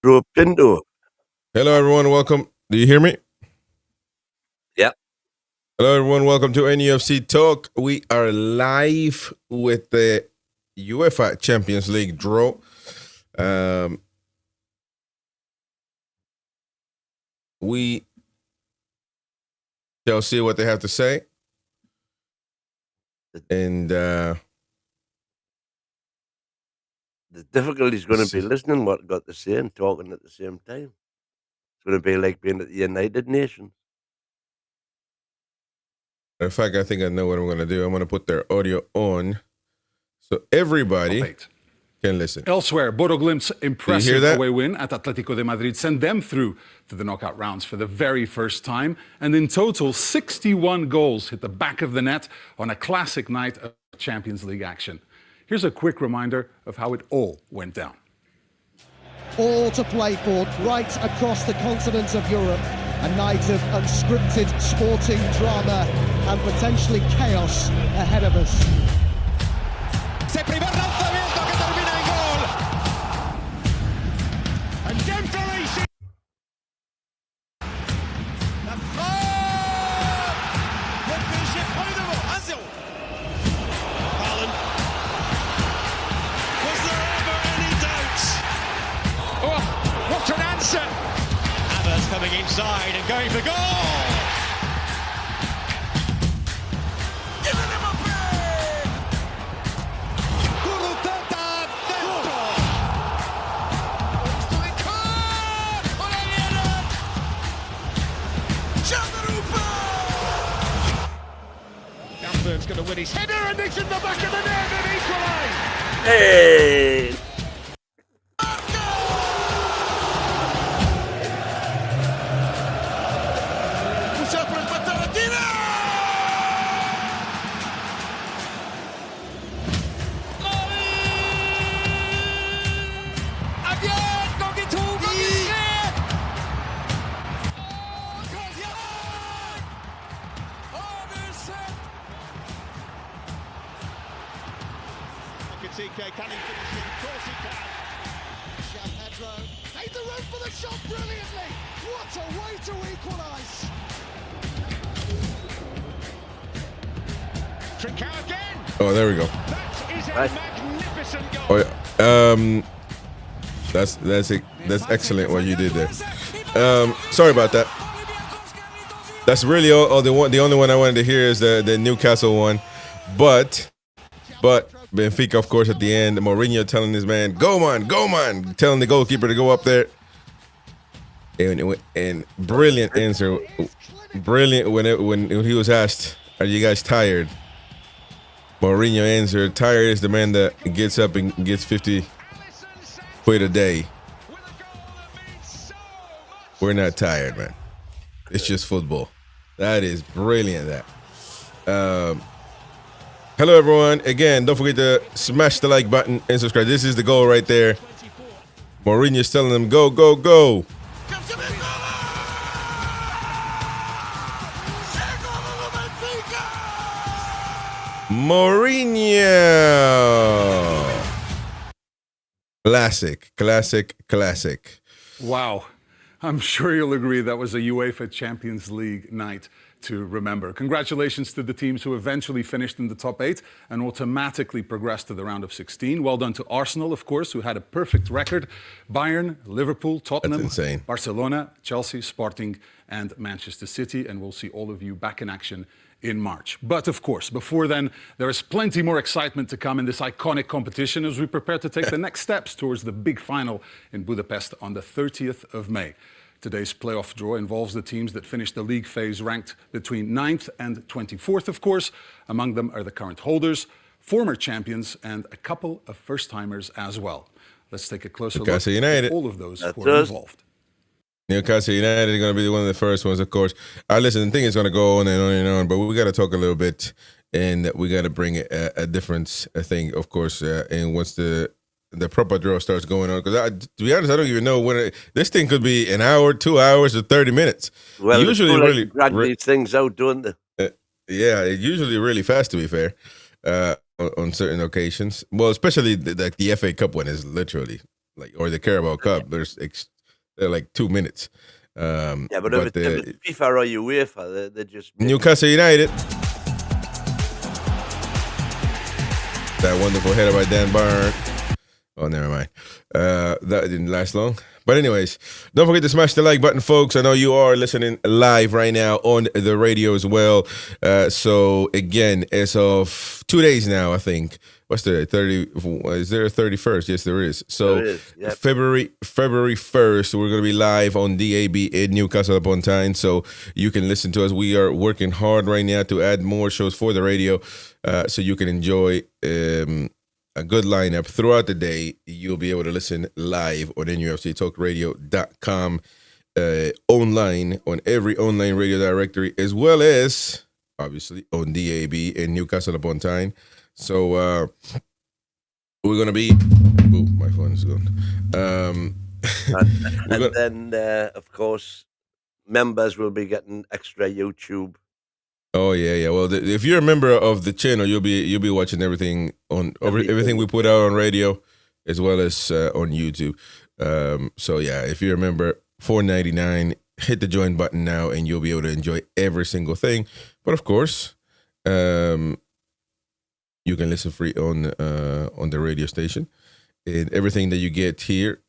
roped into. Hello, everyone. Welcome. Do you hear me? Yep. Hello, everyone. Welcome to NUFC Talk. We are live with the UEFA Champions League draw. We shall see what they have to say. And the difficulty is going to be listening what got to say and talking at the same time. It's going to be like being at the United Nations. in fact, I think I know what I'm going to do. I'm going to put their audio on so everybody can listen. Elsewhere, Bodo Glimt's impressive away win at Atletico de Madrid sent them through to the knockout rounds for the very first time. And in total, 61 goals hit the back of the net on a classic night of Champions League action. Here's a quick reminder of how it all went down. All to play for right across the continent of Europe. A night of unscripted sporting drama and potentially chaos ahead of us. Ese primer lanzamiento que termina en gol. And Dembele. La frappe. Le PSG prend devant 1-0. Haaland. Was there ever any doubt? Oh, what an answer. Havertz coming inside and going for goal. Gambert's going to win his header and it's in the back of the net and equalise. Hey! Can he finish it? Of course he can. Pedro made the run for the shot brilliantly. What a way to equalise. Trincao again. Oh, there we go. That is a magnificent goal. Oh, yeah. That's excellent what you did there. Sorry about that. That's really all the only one I wanted to hear is the Newcastle one, but Benfica, of course, at the end, Mourinho telling his man, go man, telling the goalkeeper to go up there. And brilliant answer. Brilliant when he was asked, are you guys tired? Mourinho answered, tired is the man that gets up and gets 50 quid a day. We're not tired, man. It's just football. That is brilliant, that. Hello, everyone. Again, don't forget to smash the like button and subscribe. This is the goal right there. Mourinho's telling them, go, go, go. Mourinho. Classic. Wow. I'm sure you'll agree that was a UEFA Champions League night to remember. Congratulations to the teams who eventually finished in the top 8 and automatically progressed to the round of 16. Well done to Arsenal, of course, who had a perfect record. Bayern, Liverpool, Tottenham, Barcelona, Chelsea, Sporting, and Manchester City. And we'll see all of you back in action in March. But of course, before then, there is plenty more excitement to come in this iconic competition as we prepare to take the next steps towards the big final in Budapest on the 30th of May. Today's playoff draw involves the teams that finished the league phase ranked between 9th and 24th, of course. Among them are the current holders, former champions, and a couple of first-timers as well. Let's take a closer look at all of those who are involved. Newcastle United is going to be one of the first ones, of course. Listen, the thing is going to go on and on and on, but we got to talk a little bit, and we got to bring a difference, I think, of course, and once the proper draw starts going on, because to be honest, I don't even know when this thing could be an hour, 2 hours, or 30 minutes. Well, usually really drag these things out, don't they? Yeah, it's usually really fast, to be fair, on certain occasions. Well, especially the FA Cup one is literally or the Carabao Cup. They're like 2 minutes. Yeah, but if it's FIFA or UEFA, they just Newcastle United. That wonderful header by Dan Byrne. Oh, never mind. That didn't last long. But anyways, don't forget to smash the like button, folks. I know you are listening live right now on the radio as well. So again, as of 2 days now, I think. What's the 30? Is there a 31st? Yes, there is. So there is, yep. February 1st, we're going to be live on DAB in Newcastle upon Tyne. So you can listen to us. We are working hard right now to add more shows for the radio, so you can enjoy a good lineup throughout the day. You'll be able to listen live on NUFCTalkRadio.com, online on every online radio directory, as well as obviously on DAB in Newcastle upon Tyne. So we're gonna be. Oh, my phone is gone. and then of course, members will be getting extra YouTube. Oh yeah. Well, if you're a member of the channel, you'll be watching everything on everything we put out on radio, as well as on YouTube. So yeah, if you're a member, $4.99, hit the join button now, and you'll be able to enjoy every single thing. But of course, you can listen free on the radio station, and everything that you get here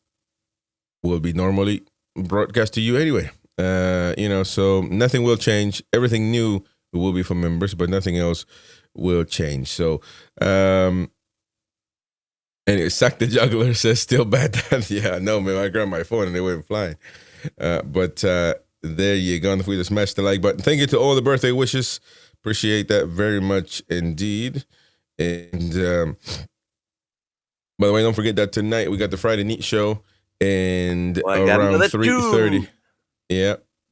will be normally broadcast to you anyway. So nothing will change. Everything new will be for members, but nothing else will change. So, anyway, Sack the Juggler says still bad. Yeah, no, man, I grabbed my phone and they went flying. But there you go. Don't forget to smash the like button. Thank you to all the birthday wishes. Appreciate that very much indeed. And by the way, don't forget that tonight we got the Friday Neat Show, and around 3:30,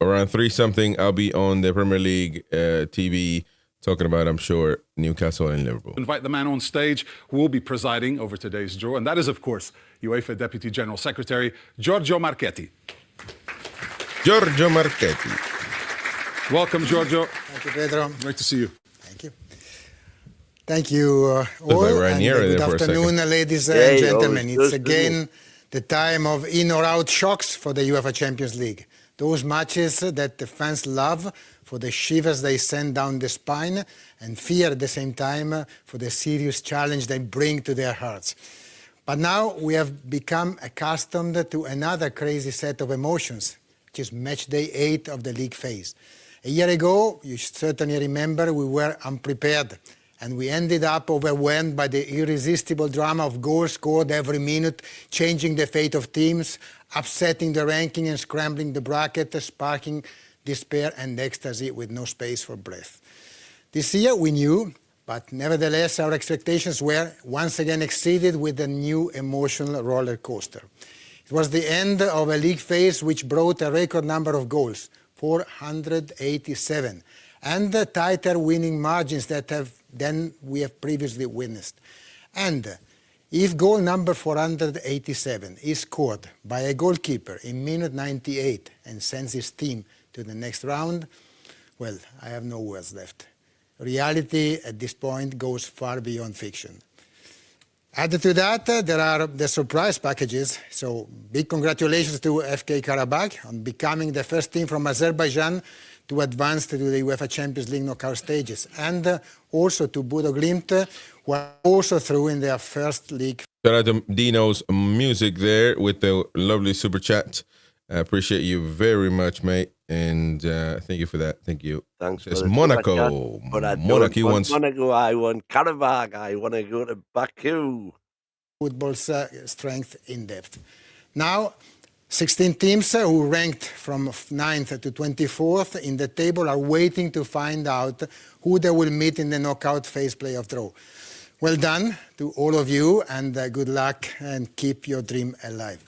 around 3 something, I'll be on the Premier League TV talking about, I'm sure, Newcastle and Liverpool. Invite the man on stage who will be presiding over today's draw, and that is, of course, UEFA Deputy General Secretary Giorgio Marchetti. Giorgio Marchetti. Welcome, Giorgio. Thank you, Pedro. Great to see you. Thank you. Thank you all, and good afternoon, ladies and gentlemen. It's again the time of in or out shocks for the UEFA Champions League. Those matches that the fans love for the shivers they send down the spine, and fear at the same time for the serious challenge they bring to their hearts. But now we have become accustomed to another crazy set of emotions, which is match day 8 of the league phase. A year ago, you certainly remember, we were unprepared, and we ended up overwhelmed by the irresistible drama of goals scored every minute, changing the fate of teams, upsetting the ranking and scrambling the bracket, sparking despair and ecstasy with no space for breath. This year we knew, but nevertheless our expectations were once again exceeded with a new emotional roller coaster. It was the end of a league phase which brought a record number of goals, 487, and the tighter winning margins than we have previously witnessed. And if goal number 487 is scored by a goalkeeper in minute 98 and sends his team to the next round, well, I have no words left. Reality at this point goes far beyond fiction. Added to that, there are the surprise packages. So big congratulations to FK Karabakh on becoming the first team from Azerbaijan to advance to the UEFA Champions League knockout stages, and also to Bodo Glimt, who are also through in their first league. Shout out to Dino's music there with the lovely super chat. I appreciate you very much, mate, and thank you for that. Thank you. Thanks. It's Monaco. Monaco. Monaco. I want Karabakh. I want to go to Baku. Football's strength in depth. Now, 16 teams who ranked from 9th to 24th in the table are waiting to find out who they will meet in the knockout phase playoff draw. Well done to all of you, and good luck, and keep your dream alive.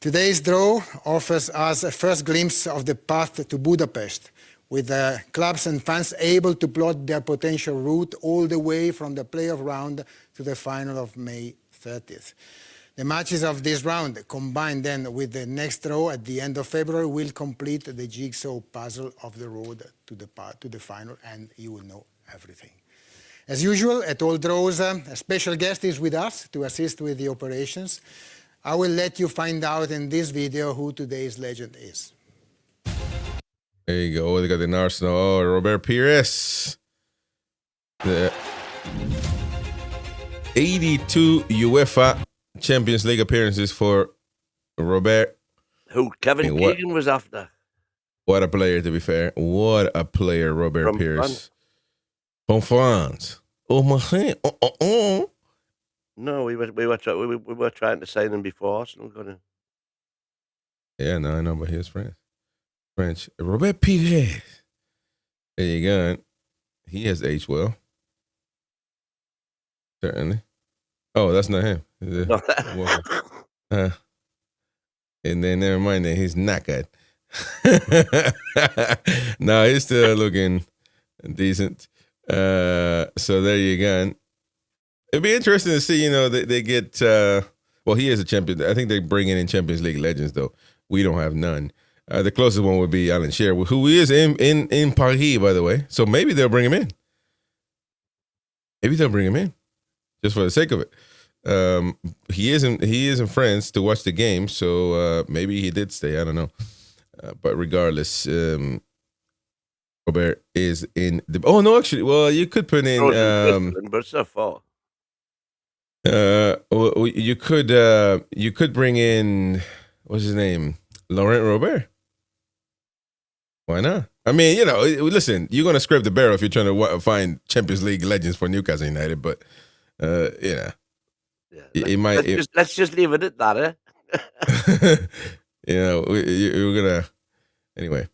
Today's draw offers us a first glimpse of the path to Budapest, with clubs and fans able to plot their potential route all the way from the playoff round to the final of May 30th. The matches of this round, combined then with the next draw at the end of February, will complete the jigsaw puzzle of the road to the final, and you will know everything. As usual, at all draws, a special guest is with us to assist with the operations. I will let you find out in this video who today's legend is. There you go. They got the Arsenal. Oh, Robert Pires. The 82 UEFA Champions League appearances for Robert. Who Kevin Keegan was after. What a player, to be fair. What a player, Robert Pires. From France. Oh, my God. No, we were trying to sign him before Arsenal got him. Yeah, no, I know, but he's French. Robert Pires. There you go. He has aged well. Certainly. Oh, that's not him. And then never mind that he's not good. No, he's still looking decent. So there you go. It'd be interesting to see, they get, well, he is a champion. I think they're bringing in Champions League legends, though. We don't have none. The closest one would be Alan Shearer, who is in Paris, by the way. So maybe they'll bring him in. Just for the sake of it. He is in France to watch the game, so maybe he did stay. I don't know. But regardless, Robert is in the. Oh no, actually, well, you could put in. But so far. Well, you could bring in, what's his name, Laurent Robert. Why not? I mean, listen, you're gonna scrape the barrel if you're trying to find Champions League legends for Newcastle United, but Yeah, let's just leave it at that, eh? You're gonna anyway.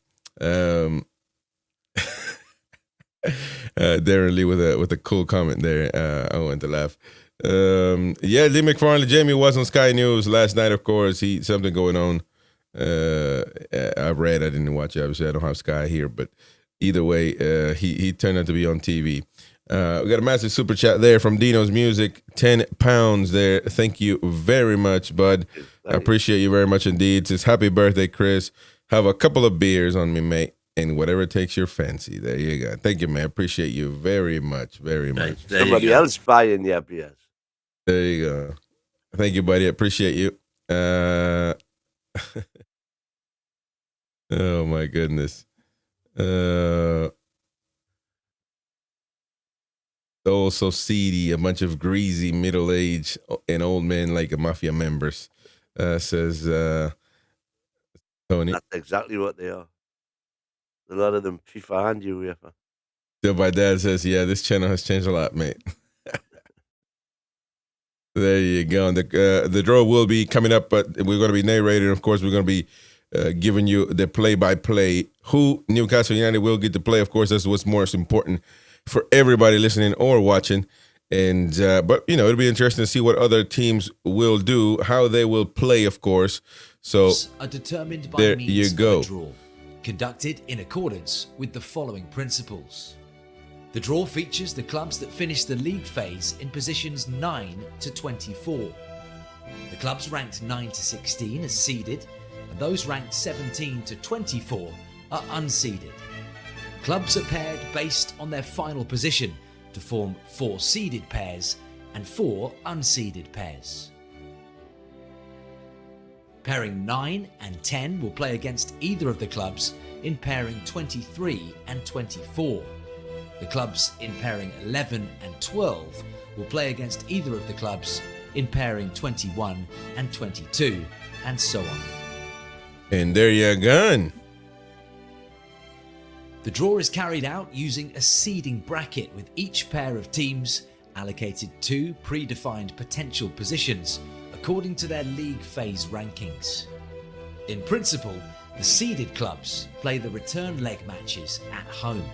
Darren Lee with a cool comment there. I went to laugh. Yeah, Lee McFarlane, Jamie was on Sky News last night. Of course, something going on. I read. I didn't watch it. Obviously, I don't have Sky here, but either way, he turned out to be on TV. We got a massive super chat there from Dino's Music, £10 there. Thank you very much, bud. I appreciate you very much indeed. It says, happy birthday, Chris. Have a couple of beers on me, mate, and whatever takes your fancy. There you go. Thank you, man. Appreciate you very much, very much. Somebody else buying your beers. There you go. Thank you, buddy. I appreciate you. Oh, my goodness. Also seedy, a bunch of greasy middle-aged and old men like mafia members, says Tony. That's exactly what they are. A lot of them FIFA and UEFA. So my dad says, yeah, this channel has changed a lot, mate. There you go. And the draw will be coming up, but we're going to be narrating. Of course, we're going to be giving you the play-by-play. Who Newcastle United will get to play. Of course, that's what's most important for everybody listening or watching. And but it'll be interesting to see what other teams will do, how they will play, of course. So are determined by there means you go. of a draw, conducted in accordance with the following principles. The draw features the clubs that finish the league phase in positions 9 to 24. The clubs ranked 9 to 16 are seeded, and those ranked 17 to 24 are unseeded. Clubs are paired based on their final position to form 4 seeded pairs and 4 unseeded pairs. Pairing 9 and 10 will play against either of the clubs in pairing 23 and 24. The clubs in pairing 11 and 12 will play against either of the clubs in pairing 21 and 22, and so on. And there you go. The draw is carried out using a seeding bracket, with each pair of teams allocated 2 predefined potential positions according to their league phase rankings. In principle, the seeded clubs play the return leg matches at home.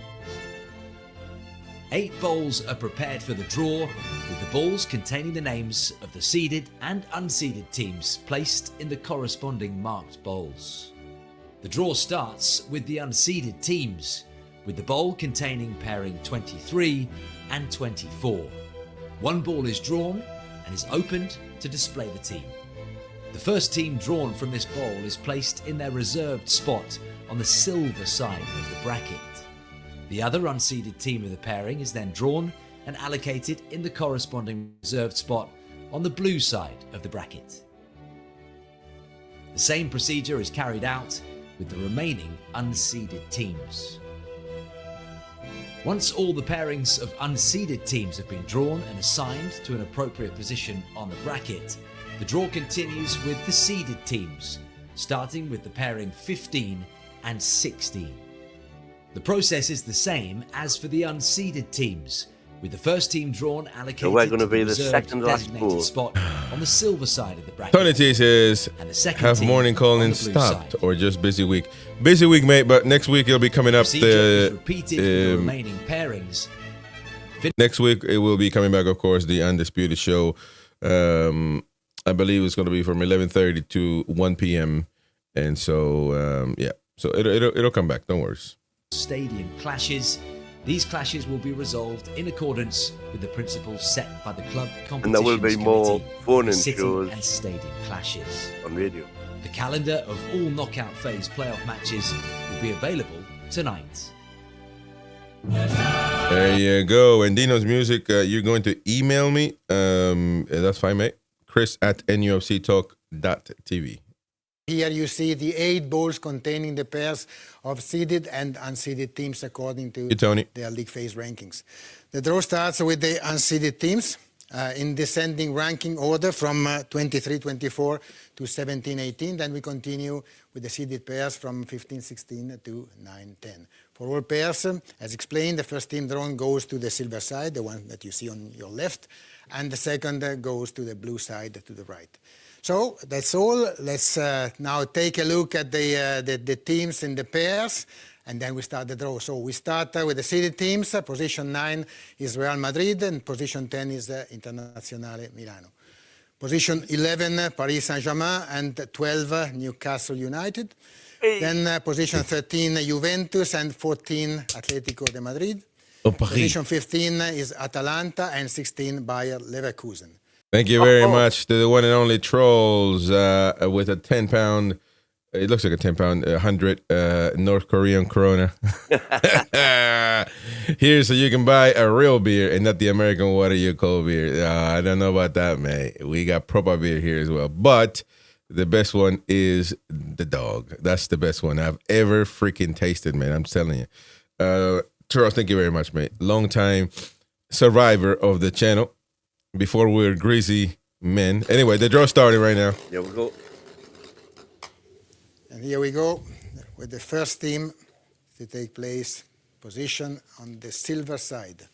8 bowls are prepared for the draw, with the balls containing the names of the seeded and unseeded teams placed in the corresponding marked bowls. The draw starts with the unseeded teams, with the bowl containing pairing 23 and 24. 1 ball is drawn and is opened to display the team. The first team drawn from this bowl is placed in their reserved spot on the silver side of the bracket. The other unseeded team of the pairing is then drawn and allocated in the corresponding reserved spot on the blue side of the bracket. The same procedure is carried out with the remaining unseeded teams. Once all the pairings of unseeded teams have been drawn and assigned to an appropriate position on the bracket, the draw continues with the seeded teams, starting with the pairing 15 and 16. The process is the same as for the unseeded teams, with the first team drawn allocated So we're going to be the reserved second last designated pool. spot on the silver side of the bracket. Tony T says, And the second have team morning on calling the blue stopped side. or just busy week? Busy week, mate, but next week it'll be coming up. Procedure is repeated for the remaining pairings. Next week it will be coming back, of course, the Undisputed show. I believe it's going to be from 11:30 to 1 p.m. And so, yeah, so it'll come back. Don't worry. Stadium clashes. These clashes will be resolved in accordance with the principles set by the club competitions And there will be more committee phone-in for city shows and stadium clashes. on radio. The calendar of all knockout phase playoff matches will be available tonight. There you go. And Dino's Music, you're going to email me. That's fine, mate. Chris@NUFCTalk.tv. Here you see the 8 bowls containing the pairs of seeded and unseeded teams according to Hey, Tony. their league phase rankings. The draw starts with the unseeded teams in descending ranking order from 23-24 to 17-18. Then we continue with the seeded pairs from 15-16 to 9-10. For all pairs, as explained, the first team drawn goes to the silver side, the one that you see on your left, and the second goes to the blue side to the right. So that's all. Let's now take a look at the teams in the pairs, and then we start the draw. So we start with the seeded teams. Position 9 is Real Madrid, and position 10 is Internazionale Milano. Position 11, Paris Saint-Germain, and 12, Newcastle United. Then position 13, Juventus, and 14, Atletico de Madrid. Position 15 is Atalanta, and 16, Bayer Leverkusen. Thank you very much to the one and only Trolls with a 10-pound, it looks like a 10-pound, 100 North Korean krona. Here, so you can buy a real beer and not the American water you cold beer. I don't know about that, man. We got proper beer here as well. But the best one is the dog. That's the best one I've ever freaking tasted, man. I'm telling you. Charles, thank you very much, mate. Long time survivor of the channel. Before we were greasy men. Anyway, the draw started right now. Here we go. And here we go with the first team to take place, position on the silver side.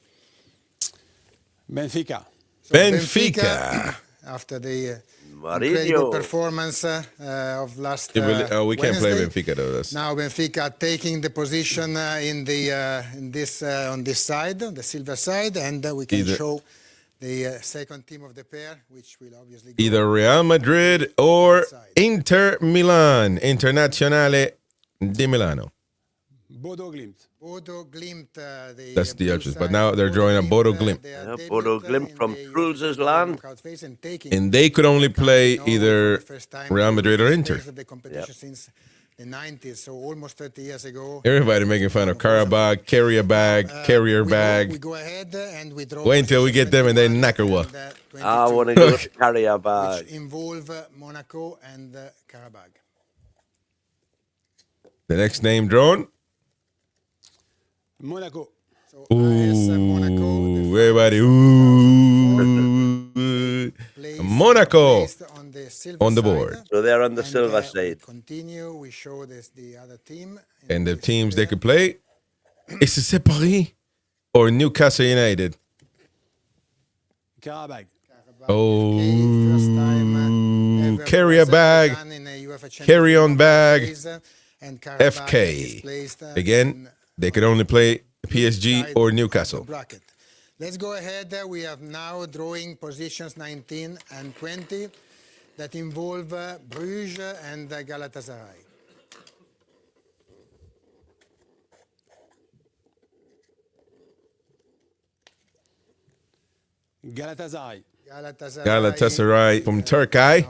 Benfica. So Benfica. After the Mourinho. incredible performance of last we can't play Wednesday. Benfica though. That's... Now Benfica taking the position on this side, the silver side, and we can show the second team of the pair, which will obviously go either Real Madrid or Inter Milan, Internazionale di Milano. Bodo Glimt. Bodo Glimt. That's the options, but now they're drawing a Bodo Glimt. Yeah, Bodo Glimt from Truls' land. And they could only play either Real Madrid or Inter. Yep. Since the 90s, so almost 30 years ago. Everybody making fun of Karabag, carrier bag. We go ahead and we draw. Wait until we get them and they knock her one. I want to go to carrier bag. Which involve Monaco and Karabag. The next name drawn. Monaco. So Ooh, everybody. Ooh. Monaco on the board. So they're on the silver side. Continue. We show this the other team. And the teams they could play is it Paris or Newcastle United? Karabag. Oh, carrier bag, carry on bag, FK. Again, they could only play PSG or Newcastle. Let's go ahead. We have now drawing positions 19 and 20 that involve Bruges and Galatasaray. Galatasaray from Turkey.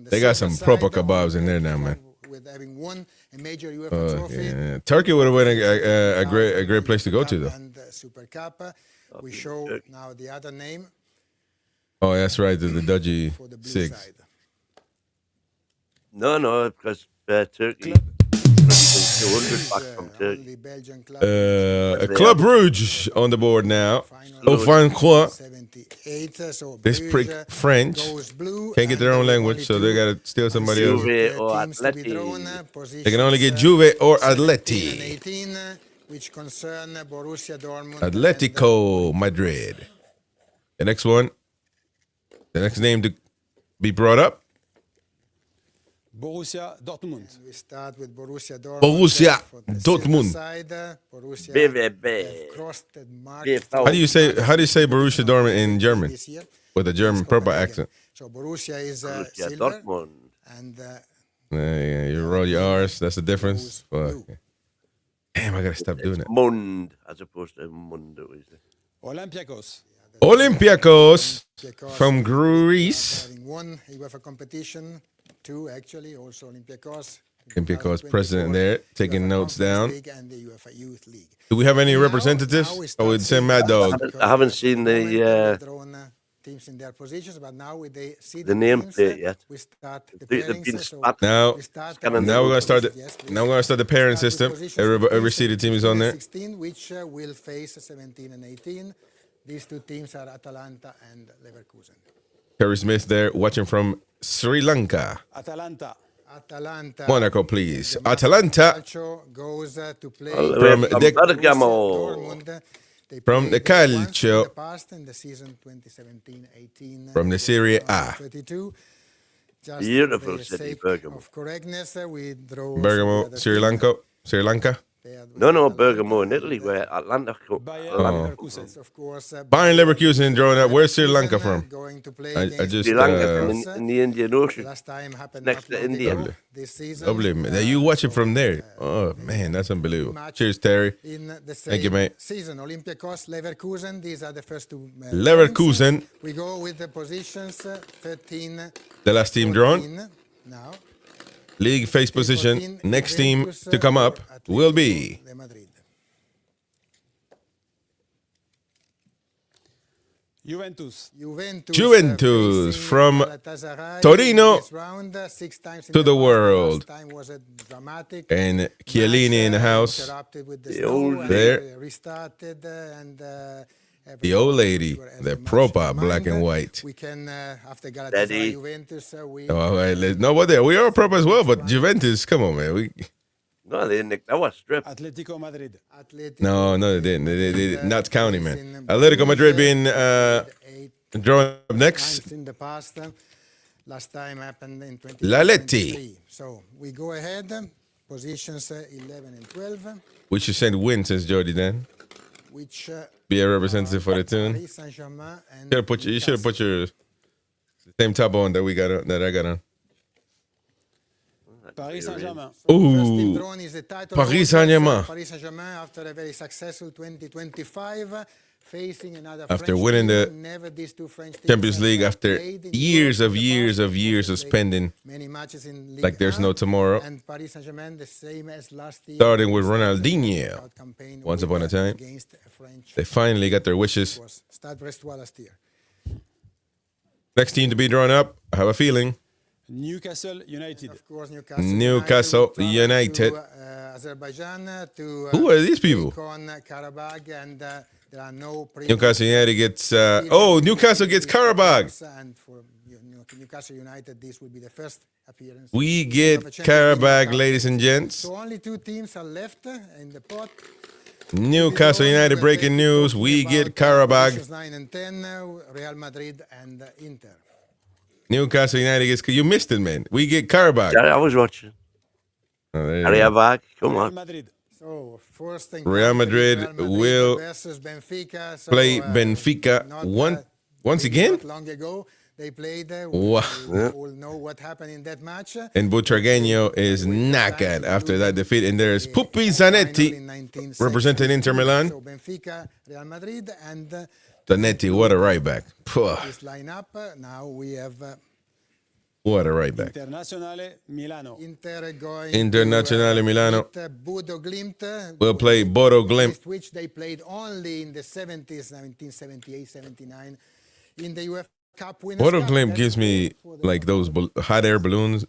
They got some proper kebabs in there now, man. With having won a major UEFA trophy. Yeah. Turkey would have been a great place to go to, though. And Super Cup. We show now the other name. Oh, that's right, the dodgy for the blue six. side. No, because Turkey. 200 back from Turkey. Only Belgian club. Club Rouge on the board now. Auvergne. 78, so This Bruges prick French. goes blue, Can't get their and own the language, only so they two gotta steal somebody else. Juve or teams to be Atleti. drawn, They can only get positions, Juve or 17 and Atleti. 18, which concern Borussia Dortmund. Atletico Madrid. The next one. The next name to be brought up. Borussia Dortmund. We start with Borussia Dortmund. Borussia For the Dortmund. silver side, Borussia BVB. have crossed the mark BVB. How do you say Borussia Dortmund in German? this year. With a German proper accent. So Borussia is Borussia silver, Dortmund. and Yeah, you roll your R's. That's the difference. Fuck. Damn, I gotta stop doing it. Mund, as opposed to Mundo. Olympiacos. Olympiacos Olympiacos from Greece. having won UEFA competition, 2 actually, also Olympiacos. Olympiacos president there, taking UEFA notes Conference down. League and the UEFA Youth League. Do we have any Now representatives? we I start would send seeing Mad Dog. because I haven't at seen the the, moment they've drawn, teams in their positions, but now with the The nameplate yet. we start the They've pairings, been so spat. Now, we start Scanning now we're gonna start the Yes, please. now we're gonna start the pairing Start with system. positions Every of seeded team is on there. 16, which will face 17 and 18. These 2 teams are Atalanta and Leverkusen. Terry Smith there, watching from Sri Lanka. Atalanta. Atalanta. Monaco, please. Atalanta Calcio goes to play From the- Bergamo. Dortmund. They From the played once Calcio. in the past in the season 2017-18. From the Serie A. 32. Just Beautiful for the city, sake Bergamo. Of correctness, we draw Bergamo, Sri Lanka. No, Bergamo in Italy, where Atlanta. Bayern Atlanta. Leverkusen. Of course, Bayern Leverkusen drawing up. Where's Sri Lanka from? Going to play I against just Sri Lanka in the Indian Ocean. last time happened next not to long India. ago this season. Lovely. Now you watch it from there. Oh man, that's unbelievable. Cheers, Terry. In the same Thank you, mate. season, Olympiacos, Leverkusen. These are the first 2. Leverkusen. We go with the positions 13. The last team drawn. 14 now. League face position. Next team to come up will be De Madrid. Juventus. Juventus facing from Galatasaray Torino in this round, 6 times in to the past. world. Last time was a dramatic and Chiellini in the match, house. interrupted with the The snow old and there. restarted and The old lady, every the match proper in black and mind. white. We can after Galatasaray Daddy. Juventus we Oh, all right, no, but there we are proper as well. But Juventus, come on, man. No, they nicked our strip. Atletico Madrid. Atletico No, they didn't. They did not counting, man. Atletico Madrid being 8 drawn up next. times in the past. Last time happened in Laletti. 2023. So we go ahead. Positions 11 and 12, We should send win since Jody then. which Be a representative for the tune. Paris Saint-Germain and You should have put your same top on that we got on, that I got on. Paris Saint-Germain. First team Ooh, drawn is the title Paris holders, Saint-Germain. Paris Saint-Germain after a very successful 2025, facing another After French winning team. the Never these 2 French teams Champions have League after played in years Europe of in the years past. years of Played spending many matches in Ligue like there's 1, no tomorrow. and Paris Saint-Germain the same as last year. Starting with Ronaldinho. Out campaign Once upon a time. against a French They finally got their wishes. was Stade Brestois last year. Next team to be drawn up, I have a feeling. Newcastle United. Of course, Newcastle, Newcastle will travel United. to, Azerbaijan to Who are these people? take on Karabakh, and there are no Newcastle United gets. Newcastle gets Karabakh. And for Newcastle United, this will be the first appearance. We of get a Champions League Karabakh, knockout. ladies and gents. So only 2 teams are left in the pot. Newcastle United breaking news. We get Karabakh. 9 and 10, Real Madrid and Inter. Newcastle United gets. You missed it, man. We get Karabakh. Yeah, I was watching. Oh, there you Are go. you back? Come Real on. Madrid. So first thing, Real Madrid will versus Benfica. So, play Benfica not, once again. Not long ago, they played. Wow. We all know what happened in that match. And Butragueño is knackered after that defeat. And there's Pupi Zanetti representing Inter Milan. So Benfica, Real Madrid, and Zanetti, what a right back. Puh, this lineup. Now we have what a right back. Internazionale Milano. Inter going Internazionale to, Milano Bodo Glimt. will play Bodo Glimt. Which they played only in the 70s, 1978, 79, in the UEFA Cup Winners' Bodo Cup. Glimt That's gives me for the- like those hot air balloons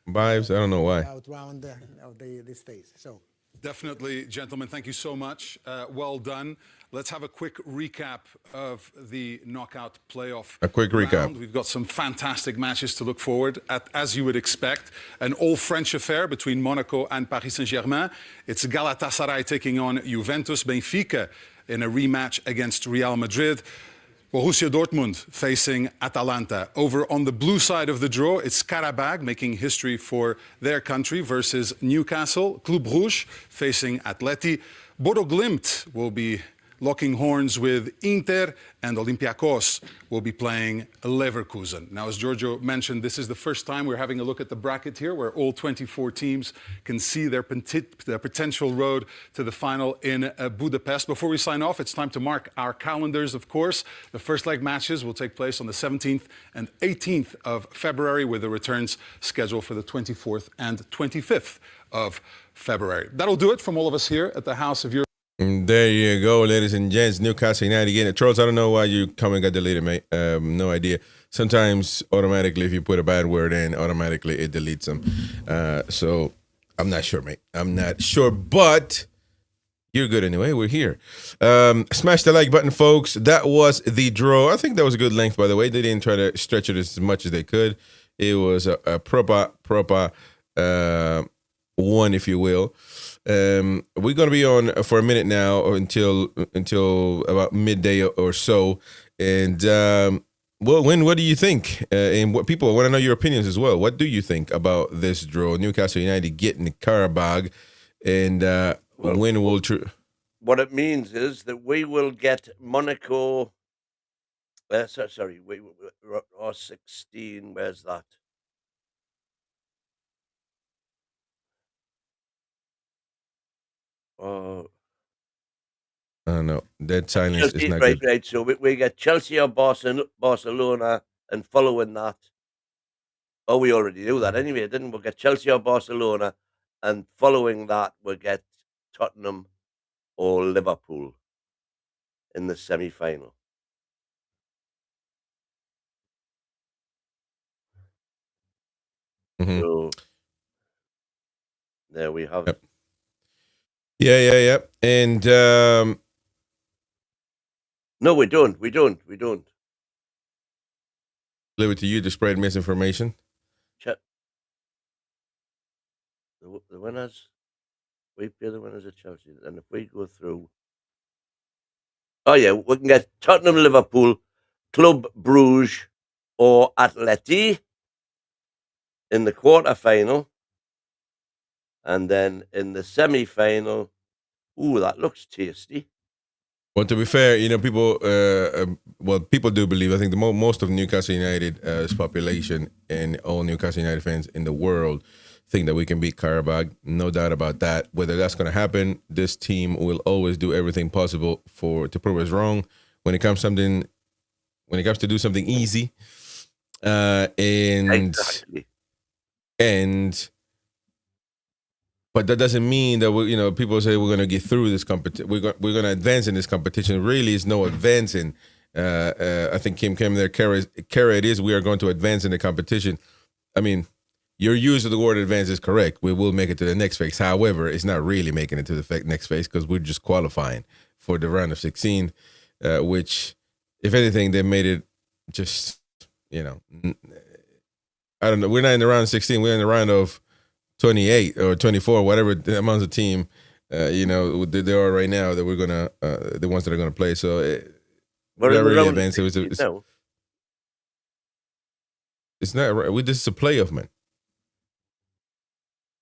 vibes. I don't know why. Out round of this phase. So. Definitely, gentlemen, thank you so much. Well done. Let's have a quick recap of the knockout playoff. A quick round. recap. We've got some fantastic matches to look forward at, as you would expect. An all-French affair between Monaco and Paris Saint-Germain. It's Galatasaray taking on Juventus. Benfica in a rematch against Real Madrid. Borussia Dortmund facing Atalanta. Over on the blue side of the draw, it's Qarabag making history for their country versus Newcastle. Club Rouge facing Atleti. Bodo Glimt will be locking horns with Inter, and Olympiacos will be playing Leverkusen. Now, as Giorgio mentioned, this is the first time we're having a look at the bracket here, where all 24 teams can see their potential road to the final in Budapest. Before we sign off, it's time to mark our calendars, of course. The first leg matches will take place on the 17th and 18th of February, with the returns scheduled for the 24th and 25th of February. That'll do it from all of us here at the House of Europe. There you go, ladies and gents. Newcastle United getting it. Trolls, I don't know why you comment got deleted, mate. No idea. Sometimes automatically, if you put a bad word in, automatically it deletes them. So I'm not sure, mate. I'm not sure, but you're good anyway. We're here. Smash the like button, folks. That was the draw. I think that was a good length, by the way. They didn't try to stretch it as much as they could. It was a proper one, if you will. We're going to be on for a minute now, or until about midday or so. And well, what do you think? And what people want to know your opinions as well. What do you think about this draw? Newcastle United getting Qarabag, and when will what it means is that we will get Monaco. Sorry, we 16. Where's that? I don't know. That silence Chelsea, is not right, good. right. So we get Chelsea or Barcelona, and following that, oh, we already knew that anyway, didn't we? We'll get Chelsea or Barcelona, and following that, we'll get Tottenham or Liverpool in the semi-final. Mm-hmm. So there we have it. Yeah. And no, we don't. Leave it to you to spread misinformation. The winners, we play the winners of Chelsea, and if we go through, oh yeah, we can get Tottenham, Liverpool, Club Bruges, or Atleti in the quarter-final, and then in the semi-final. Ooh, that looks tasty. Well, to be fair, people, people do believe. I think most of Newcastle United's population and all Newcastle United fans in the world think that we can beat Qarabag. No doubt about that. Whether that's going to happen, this team will always do everything possible to prove us wrong when it comes to do something easy. Exactly. But that doesn't mean that people say we're going to get through this competition. We're going to advance in this competition. Really, is no advancing. I think Kim came there. Kara, it is. We are going to advance in the competition. I mean, your use of the word advance is correct. We will make it to the next phase. However, it's not really making it to the next phase because we're just qualifying for the round of 16, which, if anything, they made it just, I don't know. We're not in the round of 16. We're in the round of 28 or 24, whatever the amounts of team, they are right now that we're gonna, the ones that are gonna play. So we're not really advanced. It's not right. This is a playoff, man.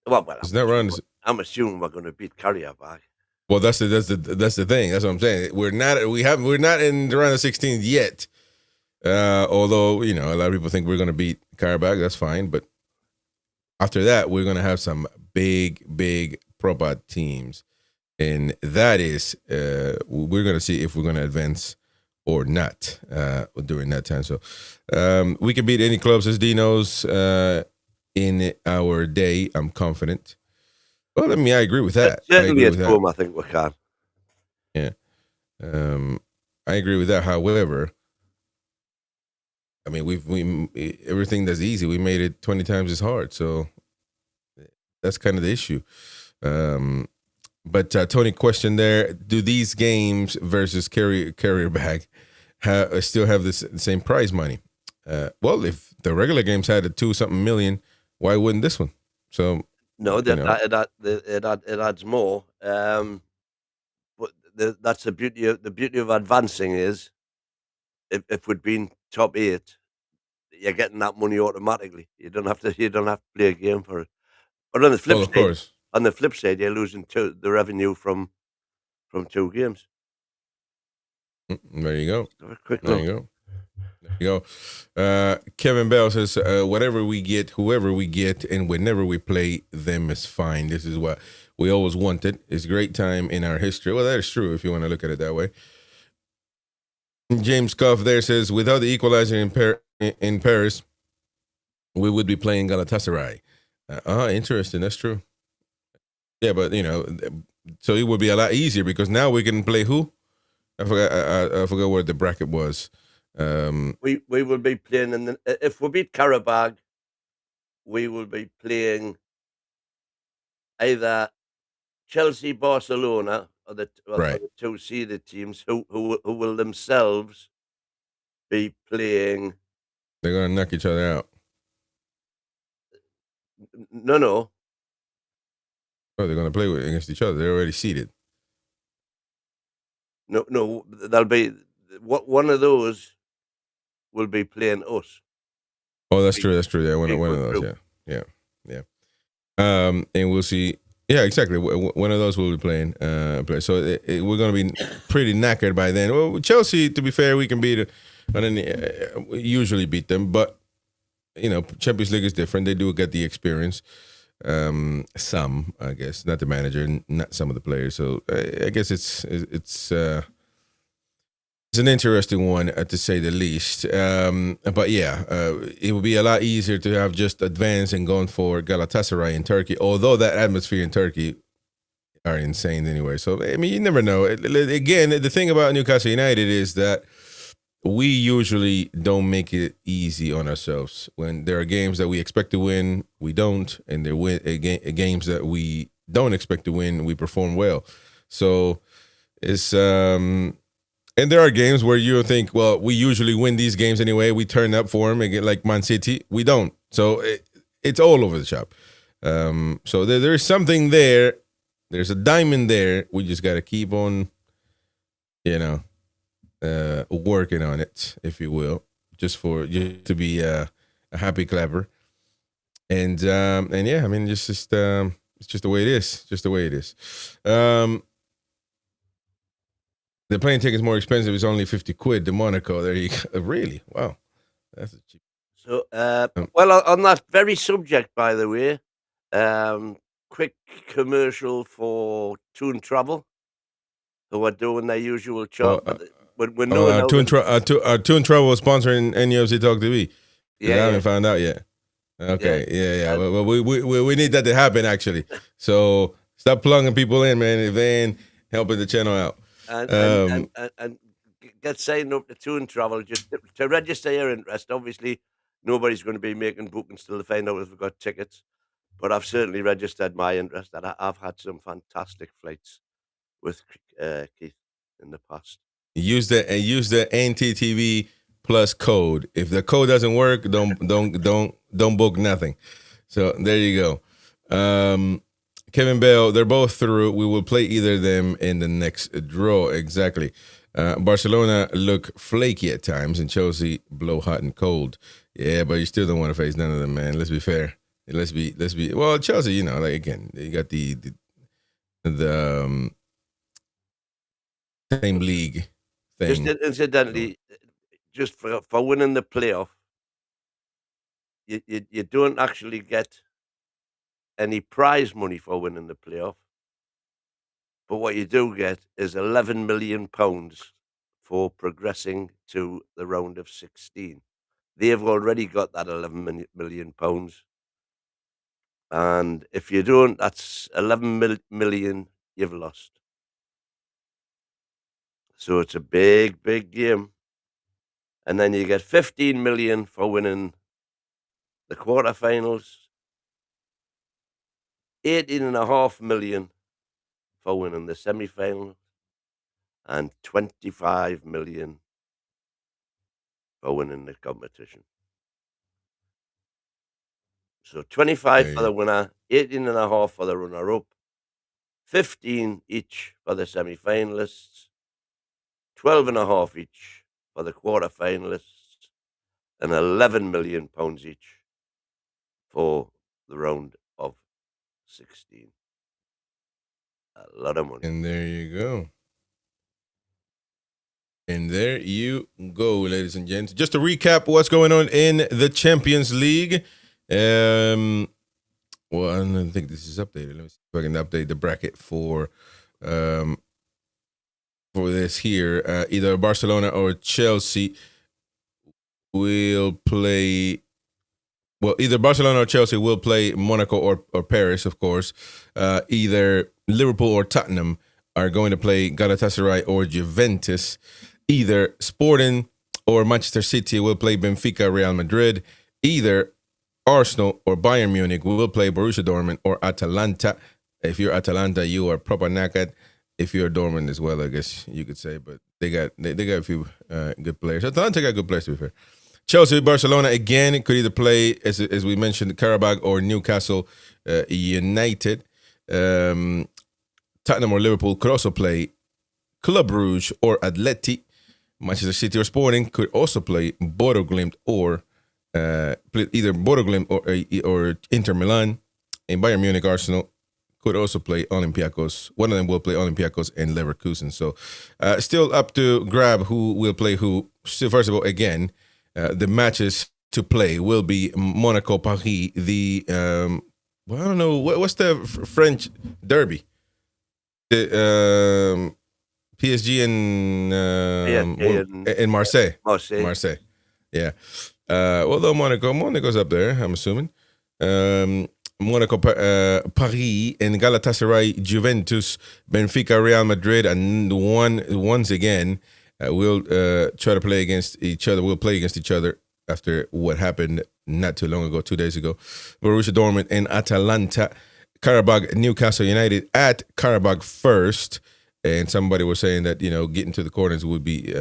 Well, it's not round. I'm assuming we're going to beat Qarabag. Well, that's the thing. That's what I'm saying. We're not in the round of 16 yet. Although a lot of people think we're gonna beat Qarabag. That's fine, but after that, we're going to have some big proper teams. And that is, we're going to see if we're going to advance or not during that time. So we can beat any clubs, as D knows, in our day. I'm confident. Well, I agree with that. Certainly at home, I think we can. Yeah. I agree with that. However, we everything that's easy, we made it 20 times as hard. So that's kind of the issue. But Tony, question there: do these games versus carrier bag still have the same prize money? Well, if the regular games had a 2-something million, why wouldn't this one? So no, it adds more. But that's the beauty of advancing is if we'd been top 8, you're getting that money automatically. You don't have to play a game for it. But on the flip of side, course. you're losing the revenue from 2 games. There you go. Have a quick There look. you go. There you go. Kevin Bell says, whatever we get, whoever we get, and whenever we play them is fine. This is what we always wanted. It's a great time in our history. Well, that is true if you want to look at it that way. James Cuff there says, without the equalizer in Paris, we would be playing Galatasaray. Interesting. That's true. Yeah, but, so it would be a lot easier because now we can play who? I forgot what the bracket was. We will be playing if we beat Karabakh, we will be playing either Chelsea, Barcelona, or the 2 seeded teams who will themselves be playing. They're gonna knock each other out. No. Oh, they're gonna play against each other. They're already seeded. No, that'll be one of those will be playing us. Oh, that's true. That's true. Yeah, one of those. Yeah. And we'll see. Yeah, exactly. One of those will be playing. So we're going to be pretty knackered by then. Well, Chelsea, to be fair, we can beat it. We usually beat them, but Champions League is different. They do get the experience. Some, I guess, not the manager, not some of the players. So I guess it's an interesting one, to say the least. But yeah, it would be a lot easier to have just advanced and gone for Galatasaray in Turkey, although that atmosphere in Turkey are insane anyway. So, I mean, you never know. Again, the thing about Newcastle United is that we usually don't make it easy on ourselves. When there are games that we expect to win, we don't. And there are games that we don't expect to win, we perform well. So it's... And there are games where you think, well, we usually win these games anyway. We turn up for them and get like Man City. We don't. So it's all over the shop. So there's something there. There's a diamond there. We just got to keep on, working on it, if you will, just to be a happy clapper. And yeah, I mean, it's just the way it is. Just the way it is. The plane ticket's more expensive. It's only 50 quid to Monaco. There you go. Really? Wow. That's cheap. So, well, on that very subject, by the way, quick commercial for Toon Travel, who are doing their usual job. Our Toon Travel is sponsoring NUFC Talk TV. Yeah, I haven't found out yet. Okay, yeah. Well, we need that to happen, actually. So stop plugging people in, man, if they ain't helping the channel out. And get signed up to Toon Travel just to register your interest. Obviously, nobody's going to be making bookings till they find out if we've got tickets. But I've certainly registered my interest, and I've had some fantastic flights with Keith in the past. Use the NTTV plus code. If the code doesn't work, don't book nothing. So there you go. Kevin Bell, they're both through. We will play either of them in the next draw. Exactly. Barcelona look flaky at times, and Chelsea blow hot and cold. Yeah, but you still don't want to face none of them, man. Let's be fair. Let's be. Well, Chelsea, like again, you got the same league thing. Just incidentally, just for winning the playoff, you don't actually get any prize money for winning the playoff, but what you do get is £11 million for progressing to the round of 16. They've already got that £11 million, and if you don't, that's 11 million you've lost. So it's a big game, and then you get 15 million for winning the quarterfinals. 18.5 million for winning the semi-final, and 25 million for winning the competition. So 25 for the winner, 18.5 for the runner-up, 15 each for the semi-finalists, 12.5 each for the quarter-finalists, and 11 million pounds each for the round of 16. A lot of money. And there you go. And there you go, ladies and gents. Just to recap what's going on in the Champions League. Well, I don't think this is updated. Let me see if I can update the bracket for this here. Either Barcelona or Chelsea will play. Well, either Barcelona or Chelsea will play Monaco or Paris, of course. Either Liverpool or Tottenham are going to play Galatasaray or Juventus. Either Sporting or Manchester City will play Benfica, Real Madrid. Either Arsenal or Bayern Munich will play Borussia Dortmund or Atalanta. If you're Atalanta, you are proper knackered. If you're Dortmund as well, I guess you could say. But they got a few good players. Atalanta got good players, to be fair. Chelsea, Barcelona again could either play, as we mentioned, Karabakh or Newcastle United. Tottenham or Liverpool could also play Club Brugge or Atleti. Manchester City or Sporting could also play Bodo Glimt or either Bodo Glimt or Inter Milan. And Bayern Munich, Arsenal could also play Olympiacos. One of them will play Olympiacos and Leverkusen. So still up to grab who will play who. So first of all, again, the matches to play will be Monaco, Paris, the well, I don't know what's the French derby. The PSG and Marseille. Marseille. Yeah. Although Monaco's up there, I'm assuming. Monaco, Paris, and Galatasaray, Juventus, Benfica, Real Madrid, and once again will try to play against each other. We'll play against each other after what happened not too long ago, 2 days ago. Borussia Dortmund and Atalanta. Karabakh, Newcastle United at Karabakh first. And somebody was saying that, getting to the quarters would be,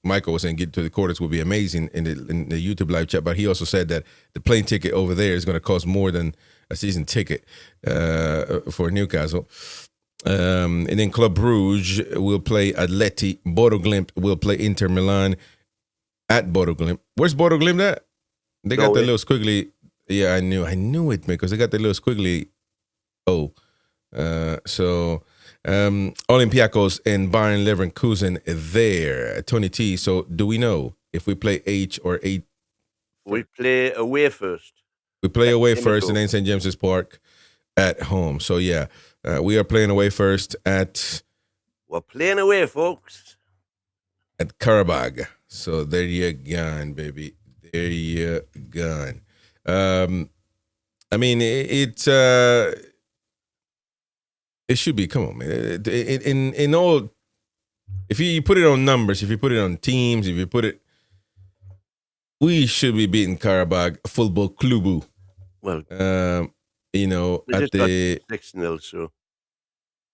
Michael was saying getting to the quarters would be amazing in the YouTube live chat. But he also said that the plane ticket over there is going to cost more than a season ticket for Newcastle. And then Club Brugge will play Atleti. Bodo Glimt will play Inter Milan at Bodo Glimt. Where's Bodo Glimt at? They got the little squiggly. Yeah, I knew it, man, because they got the little squiggly. Olympiacos and Bayern Leverkusen there. Tony T, so do we know if we play H or A? We play away first. We play away first and then St. James's Park at home. So, yeah, we are playing away first at... We're playing away, folks. At Karabakh. So, there you gone, baby. There you gone. I mean, it should be, come on, man. In all, if you put it on numbers, if you put it on teams, if you put it, we should be beating Karabakh Football Club. Well, at the 6-0, so.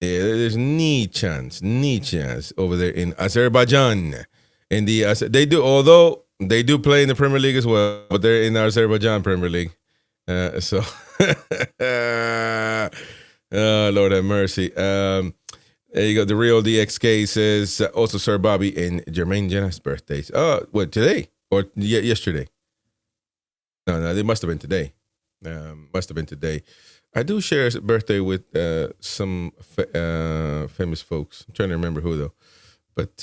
Yeah, there's any chance over there in Azerbaijan. Although they do play in the Premier League as well, but they're in the Azerbaijan Premier League. Oh, Lord have mercy. There you go. The real DXK says also Sir Bobby and Jermaine Jenner's birthdays. Oh, what, today? Or yesterday? No, they must have been today. I do share a birthday with some famous folks. I'm trying to remember who, though. But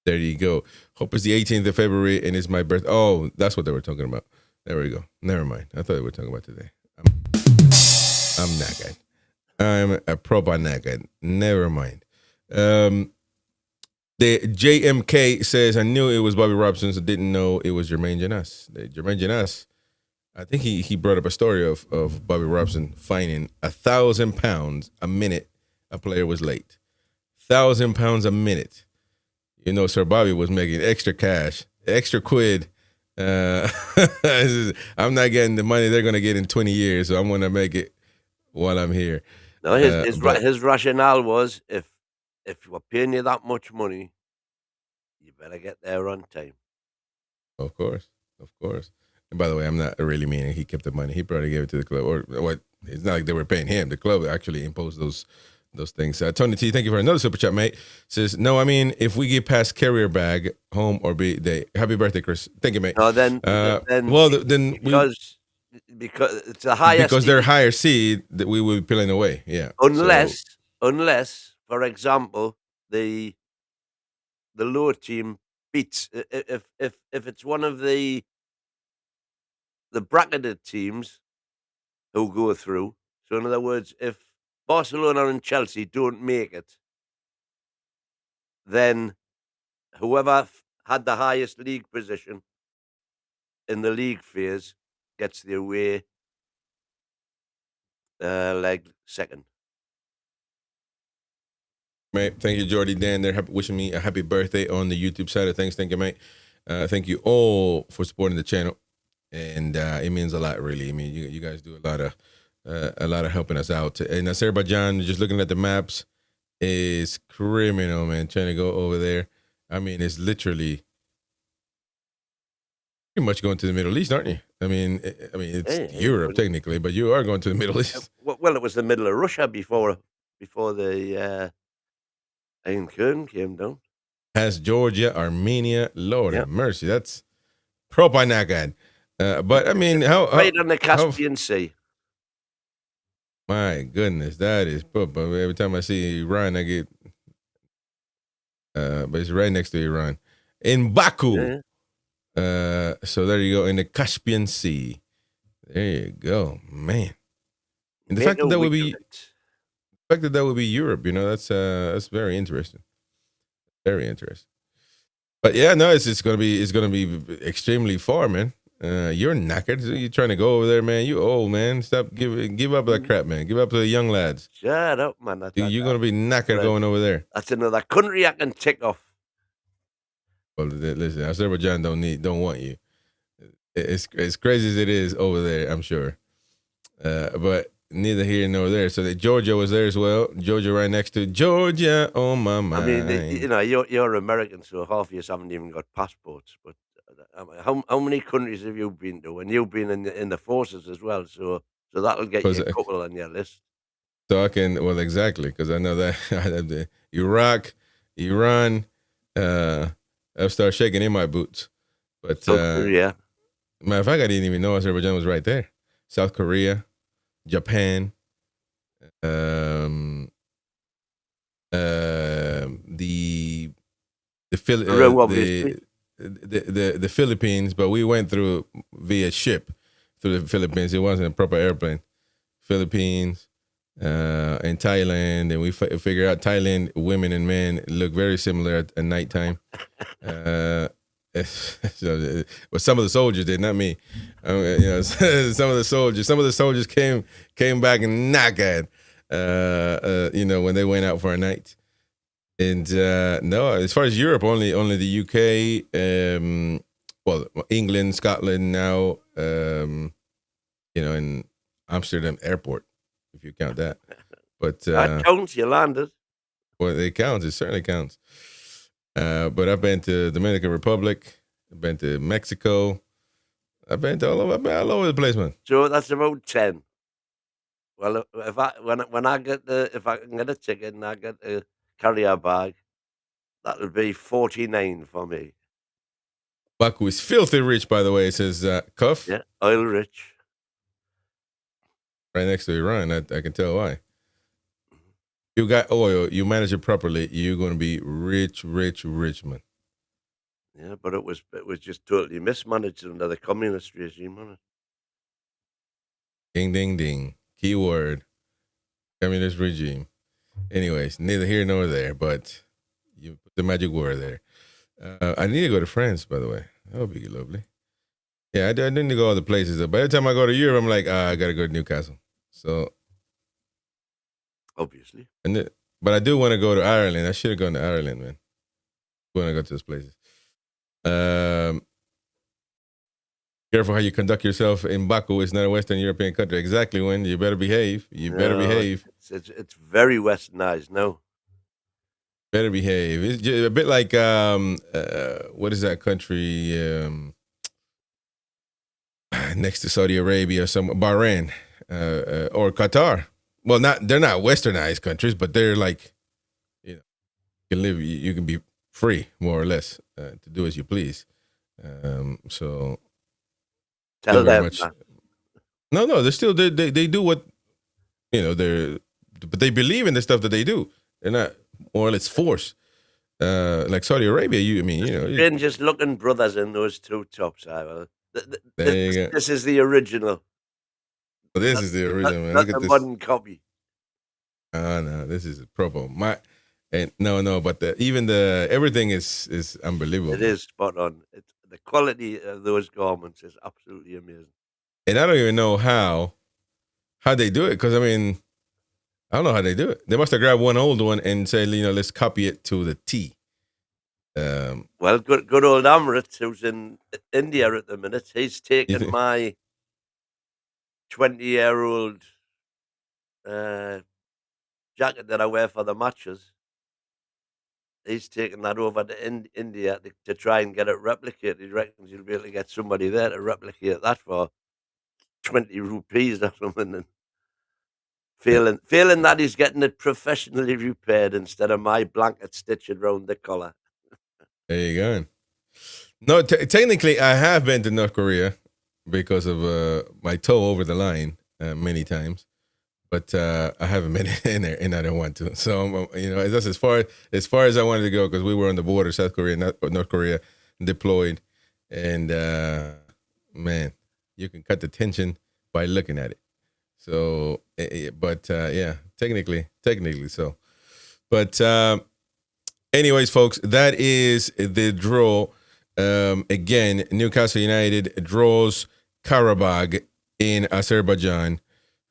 there you go. Hope it's the 18th of February and it's my birthday. Oh, that's what they were talking about. There we go. Never mind. I thought they were talking about today. I'm knackered. I'm a proper knackered. Never mind. The JMK says, I knew it was Bobby Robson, so didn't know it was Jermaine Jenas. Jermaine Jenas, I think he brought up a story of Bobby Robson fining £1,000 a minute a player was late. £1,000 a minute. Sir Bobby was making extra cash, extra quid I'm not getting the money they're going to get in 20 years, so I'm going to make it while I'm here. No, his rationale was if we're paying you that much money, you better get there on time. Of course. And by the way, I'm not really meaning he kept the money. He probably gave it to the club, or what? It's not like they were paying him. The club actually imposed those things. Tony T, thank you for another super chat, mate. Says, no, I mean, if we get past carrier bag, home or day. Happy birthday, Chris. Thank you, mate. No, then because it's a higher because seed, they're higher seed that we will be peeling away. Yeah. Unless, for example, the lower team beats if it's one of the bracketed teams who go through. So in other words, if Barcelona and Chelsea don't make it, then whoever had the highest league position in the league phase gets the away leg second. Mate, thank you, Jordy Dan. They're wishing me a happy birthday on the YouTube side of things. Thank you, mate. Thank you all for supporting the channel, and it means a lot, really. I mean, you guys do a lot of helping us out. And Azerbaijan, just looking at the maps, is criminal, man. Trying to go over there. I mean, it's literally pretty much going to the Middle East, aren't you? I mean, it's Europe technically, but you are going to the Middle East. Well, it was the middle of Russia before the Iron Curtain came down. Has Georgia, Armenia, Lord have mercy. That's propaganda. But I mean, how right on the Caspian Sea. My goodness, that is. Every time I see Iran, I get. But it's right next to Iran, in Baku. Yeah. So there you go, in the Caspian Sea. There you go, man. And the fact that would be Europe, you know, that's very interesting. Very interesting. But yeah, no, it's gonna be extremely far, man. You're knackered. You're trying to go over there, man. You old, man. Stop, give up that crap, man. Give up to the young lads. Shut up, man. You're gonna be knackered going over there. That's another country I can tick off. Well, listen, Azerbaijan don't want you. It's crazy as it is over there, I'm sure. But neither here nor there. So Georgia was there as well. Georgia right next to Georgia on my mind. I mean, you know, you're American, so half of you haven't even got passports. But how many countries have you been to? And you've been in the forces as well, so that'll get you a couple on your list. So I can, well, exactly, because I know that I have the Iraq, Iran. I'll start shaking in my boots. But Korea. Matter of fact, I didn't even know Azerbaijan was right there. South Korea, Japan, the Philippines, but we went through via ship through the Philippines. It wasn't a proper airplane. Philippines, and Thailand, and we figure out Thailand women and men look very similar at nighttime. So, well, some of the soldiers did, not me. You know, some of the soldiers came back and knackered. You know, when they went out for a night. And no, as far as Europe, only the UK, well, England, Scotland now, you know, in Amsterdam airport, if you count that. But that counts, you landed. Well, it counts, it certainly counts. But I've been to Dominican Republic, I've been to Mexico, I've been to all over the place, man. So that's about 10. Well, if I can get a ticket and I get a carrier bag, that'll be 49 for me. Baku is filthy rich, by the way, says Cuff. Yeah, oil rich. Right next to Iran, I can tell why. You got oil, you manage it properly, you're going to be rich, man. Yeah, but it was just totally mismanaged under the communist regime, wasn't it? Ding, ding, ding. Keyword, communist regime. Anyways, neither here nor there, but you put the magic word there. I need to go to France, by the way. That would be lovely. Yeah, I need to go all the places. By the time I go to Europe, I'm like, I got to go to Newcastle. So, obviously. But I do want to go to Ireland. I should have gone to Ireland, man. I want to go to those places. Careful how you conduct yourself in Baku. It's not a Western European country. Exactly, when you better behave. You better behave. It's very westernized, no? Better behave. It's just a bit like, what is that country next to Saudi Arabia, Bahrain or Qatar. Well, they're not westernized countries, but they're like, you can live, you can be free, more or less, to do as you please. So Tell them. No, they're still, they do what, but they believe in the stuff that they do. They're not more or less forced. Like Saudi Arabia, Strangest looking brothers in those two tops. This is the original. This is the original, man. Not Look at the this. modern copy. No, this is a proper. But everything is unbelievable. It is spot on. The quality of those garments is absolutely amazing. And I don't even know how they do it, because I don't know how they do it. They must have grabbed one old one and said, let's copy it to the T. Well, good old Amrit, who's in India at the minute, he's taken my 20-year-old jacket that I wear for the matches. He's taken that over to India to try and get it replicated. He reckons he'll be able to get somebody there to replicate that for 20 rupees or something. And feeling that he's getting it professionally repaired instead of my blanket stitched around the collar. There you go. No, technically, I have been to North Korea because of my toe over the line many times. But I haven't been in there, and I don't want to. So that's as far as I wanted to go, because we were on the border, South Korea, North Korea, deployed, and man, you can cut the tension by looking at it. So, yeah, technically so. But anyways, folks, that is the draw. Again, Newcastle United draws Karabakh in Azerbaijan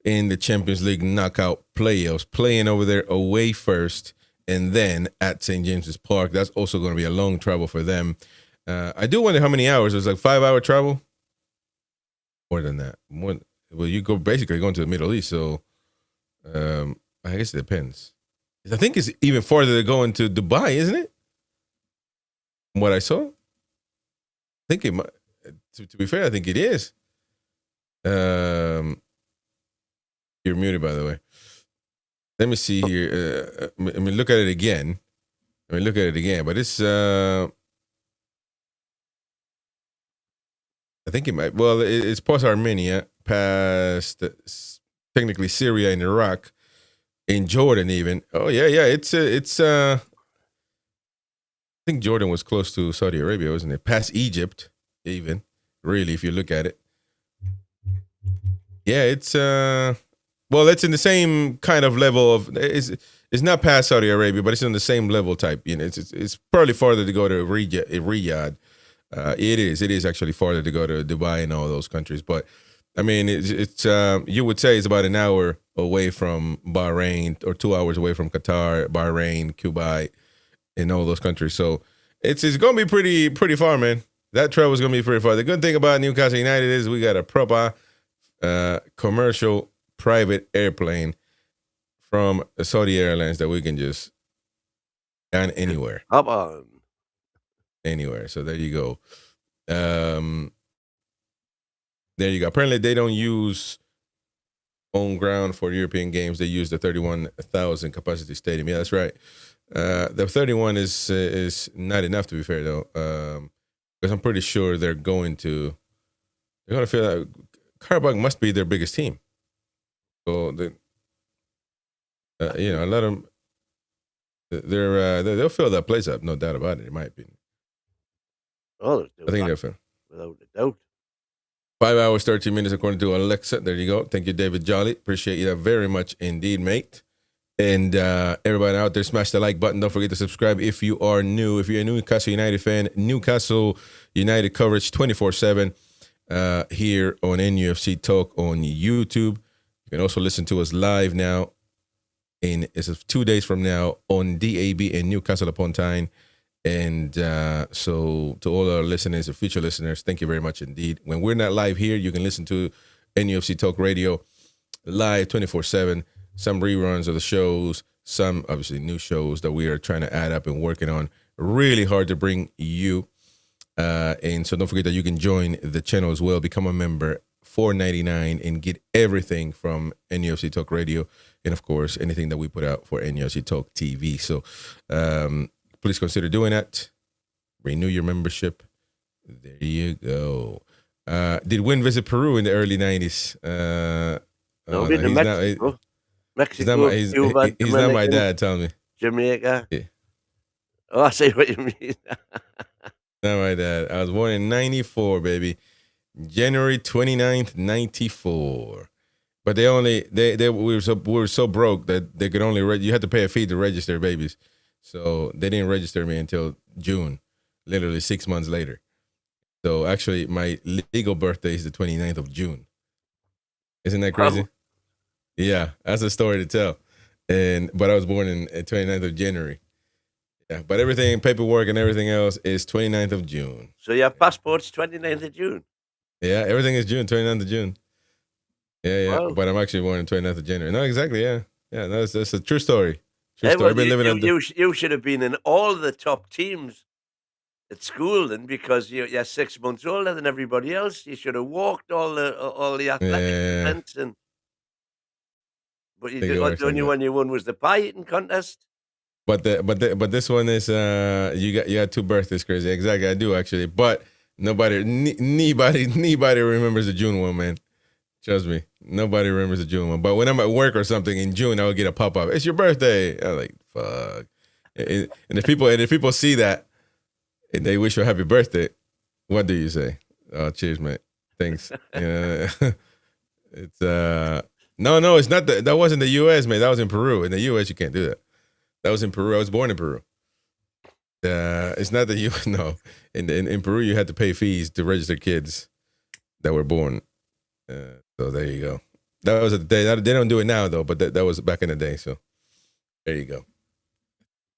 in the Champions League knockout playoffs, playing over there away first and then at St. James's Park. That's also going to be a long travel for them. I do wonder how many hours. It was like 5-hour travel? More than that. Well, you go basically going to the Middle East, so I guess it depends. I think it's even farther than going to Dubai, isn't it? From what I saw. I think it might, to be fair, I think it is. You're muted, by the way. Let me see here. Look at it again. But it's, I think it might, well, it's past Armenia, past technically Syria and Iraq, in Jordan even. Oh, yeah, it's I think Jordan was close to Saudi Arabia, wasn't it? Past Egypt, even, really, if you look at it. Yeah, it's, well, it's in the same kind of level of, it's not past Saudi Arabia, but it's in the same level type. It's probably farther to go to Riyadh. It is actually farther to go to Dubai and all those countries. But it's you would say it's about an hour away from Bahrain, or 2 hours away from Qatar, Bahrain, Kuwait, and all those countries. So it's going to be pretty far, man. That travel is going to be pretty far. The good thing about Newcastle United is we got a proper commercial private airplane from Saudi Airlines that we can just land anywhere. Hop on. Anywhere. So there you go. There you go. Apparently they don't use home ground for European games. They use the 31,000 capacity stadium. Yeah, that's right. The 31 is not enough, to be fair, though, because I'm pretty sure they're going to feel like Karabakh must be their biggest team. So a lot of them, they'll fill that place up, no doubt about it, in my opinion. Oh, I think they'll fill. Without a doubt. 5 hours, 13 minutes, according to Alexa. There you go. Thank you, David Jolly. Appreciate you very much indeed, mate. And everybody out there, smash the like button. Don't forget to subscribe if you are new. If you're a Newcastle United fan, Newcastle United coverage 24/7 here on NUFC Talk on YouTube. You can also listen to us live now. It's 2 days from now on DAB in Newcastle upon Tyne, And so to all our listeners and future listeners, thank you very much indeed. When we're not live here, you can listen to NUFC Talk Radio live 24/7. Some reruns of the shows, some obviously new shows that we are trying to add up and working on. Really hard to bring you. And so don't forget that you can join the channel as well. Become a member, $4.99, and get everything from NUFC Talk Radio. And of course, anything that we put out for NUFC Talk TV. So please consider doing that. Renew your membership. There you go. Did Win visit Peru in the early 90s? No, been to Mexico. Mexico, he's not my dad, tell me. Jamaica. Yeah. Oh, I see what you mean. Not my dad. I was born in 94, baby. January 29th, 94. But we were so broke that they could only, you had to pay a fee to register babies. So they didn't register me until June, literally 6 months later. So actually, my legal birthday is the 29th of June. Isn't that crazy? Wow. Yeah, that's a story to tell. But I was born in 29th of January. Yeah, but everything, paperwork and everything else is 29th of June. So your passport's 29th of June? Yeah, everything is June, 29th of June. Yeah. Wow. But I'm actually born on 29th of January. No, exactly, yeah. Yeah, that's a true story. True story. I've been living you should have been in all the top teams at school then, because you're 6 months older than everybody else. You should have walked all the athletic events. But the only one you won was the pie eating contest. But this one is you got two birthdays, crazy. Exactly, I do actually. But nobody remembers the June one, man. Trust me, nobody remembers the June one. But when I'm at work or something in June, I will get a pop up. It's your birthday. I'm like, fuck. And if people see that and they wish you a happy birthday, what do you say? Oh, cheers, mate. Thanks. It's no, it's not that wasn't the U.S., man. That was in Peru. In the U.S., you can't do that. That was in Peru. I was born in Peru. It's not the U.S. No, in Peru, you had to pay fees to register kids that were born. So there you go. That was a day. They don't do it now though, but that was back in the day. So there you go.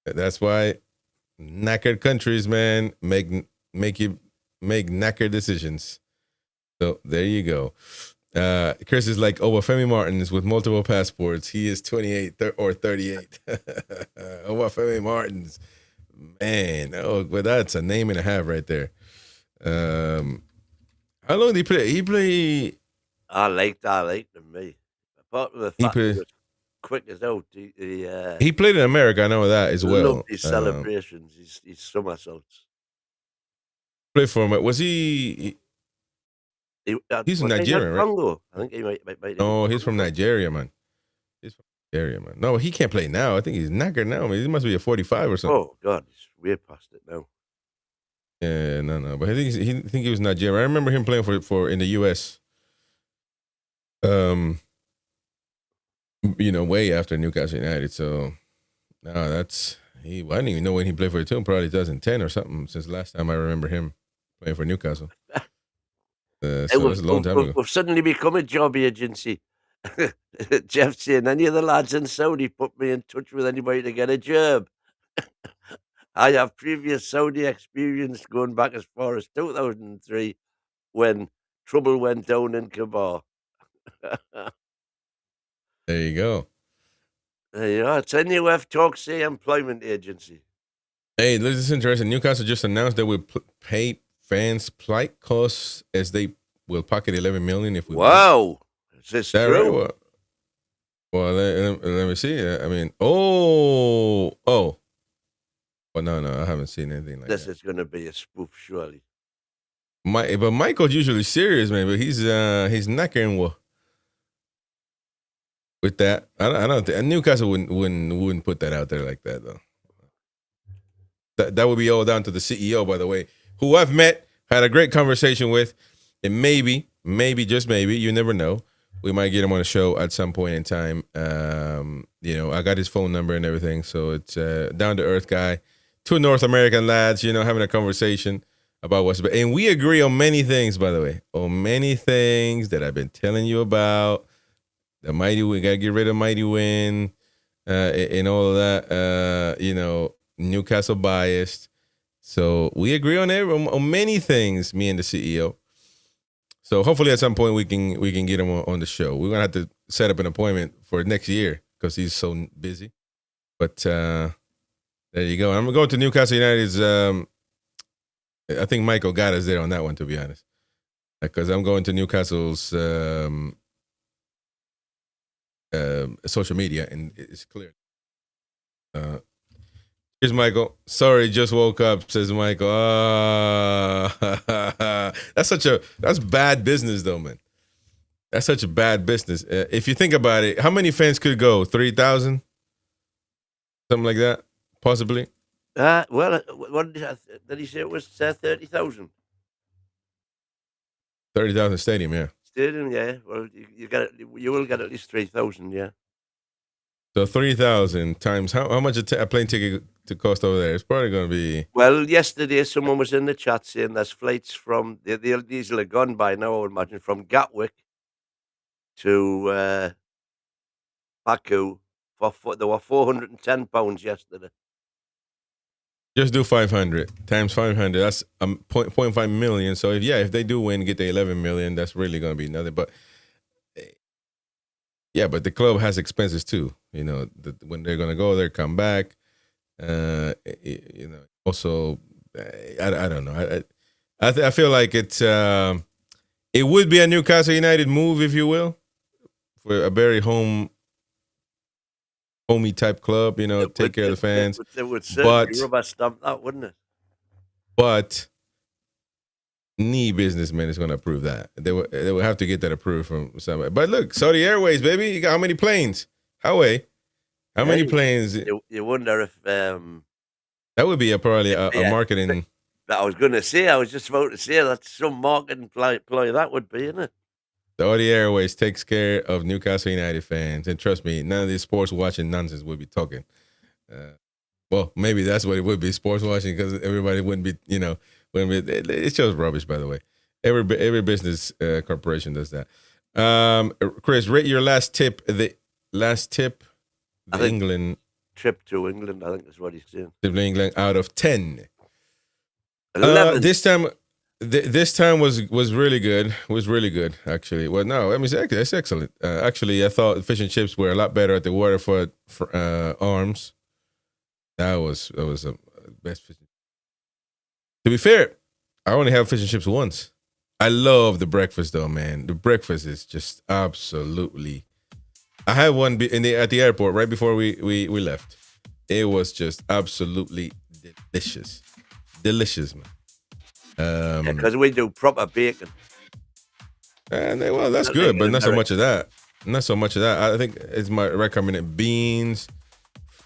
That's why knackered countries, man, make knackered decisions. So there you go. Chris is like Obafemi Martins with multiple passports. He is 28 or 38. Obafemi Martins, man. Oh, well, that's a name and a half right there. How long did he play? He played. I liked him, me. Apart from the fact he was quick as out. He played in America. I know that as well. Loved his celebrations, his somersaults. Played for him. Was he? He's from Nigeria, right? Congo. I think he might. No, he's from Nigeria, man. No, he can't play now. I think he's knackered now. I mean, he must be a 45 or something. Oh God, he's way past it now. Yeah, no. But I think he was Nigeria. I remember him playing for in the U.S. Way after Newcastle United. So, no, I didn't even know when he played for the team. Probably 2010 or something. Since last time I remember him playing for Newcastle. So it was a long time ago. We've suddenly become a job agency. Jeff saying, any of the lads in Saudi put me in touch with anybody to get a job. I have previous Saudi experience going back as far as 2003 when trouble went down in Kabar. There you go. There you are. It's NUF Talk Employment Agency. Hey, this is interesting. Newcastle just announced that we'll pay fans' flight costs as they will pocket $11 million if we. Wow, is this true? Right? Well, let me see. I mean, oh. Well, no, I haven't seen anything like this. That. Is going to be a spoof, surely. But Michael's usually serious, man. But he's knocking with that. I don't think Newcastle wouldn't put that out there like that though. That would be all down to the CEO, by the way, who I've met, had a great conversation with, and maybe, just maybe, you never know, we might get him on a show at some point in time. I got his phone number and everything, so it's down to earth guy. Two North American lads, having a conversation about what's, and we agree on many things, by the way, on many things that I've been telling you about. The Mighty, we gotta get rid of Mighty Win, and all of that. Newcastle biased. So we agree on many things, me and the CEO. So hopefully at some point we can get him on the show. We're gonna have to set up an appointment for next year because he's so busy. But there you go. I'm gonna go to Newcastle United's. I think Michael got us there on that one, to be honest, because I'm going to Newcastle's social media, and it's clear. Here's Michael. Sorry, just woke up, says Michael. That's bad business, though, man. That's such a bad business. If you think about it, how many fans could go? 3,000? Something like that, possibly. Well, what did he say? It was 30,000. 30,000 stadium, yeah. Stadium, yeah. Well, you will get at least 3,000, yeah. So 3,000 times how much a plane ticket to cost over there? It's probably going to be. Well, yesterday someone was in the chat saying there's flights from these will have gone by now. I would imagine from Gatwick to Baku there were £410 yesterday. Just do 500 times 500. That's 0.5 million. So if they do win, get the 11 million. That's really going to be nothing. But yeah, but the club has expenses too. You know, when they're going to go there, come back. You know, also, I don't know. I feel like it would be a Newcastle United move, if you will, for a very homey type club. You know, take care of the fans. It would certainly rubber stamp that, wouldn't it? But any businessman is going to approve that. They will have to get that approved from somebody. But look, Saudi Airways, baby, you got how many planes? How many planes? You wonder if that would be probably a marketing. I was going to say. I was just about to say that's some marketing ploy that would be, isn't it? Saudi Airways takes care of Newcastle United fans, and trust me, none of these sports watching nonsense would be talking. Well, maybe that's what it would be, sports watching, because everybody wouldn't be, you know. It's just rubbish, by the way. Every business corporation does that. Chris, rate your last tip. England trip to England. I think is what he's saying. Trip to England out of 10. 11. This time was really good. Was really good, actually. Well, no, I mean it's excellent. Actually, I thought fish and chips were a lot better at the Waterford Arms. That was the best fish. To be fair, I only have fish and chips once. I love the breakfast though, man. The breakfast is just absolutely. I had one at the airport right before we left. It was just absolutely delicious, man. Because we do proper bacon. And well, that's good, but not so much of that. Not so much of that. I think it's my recommended beans,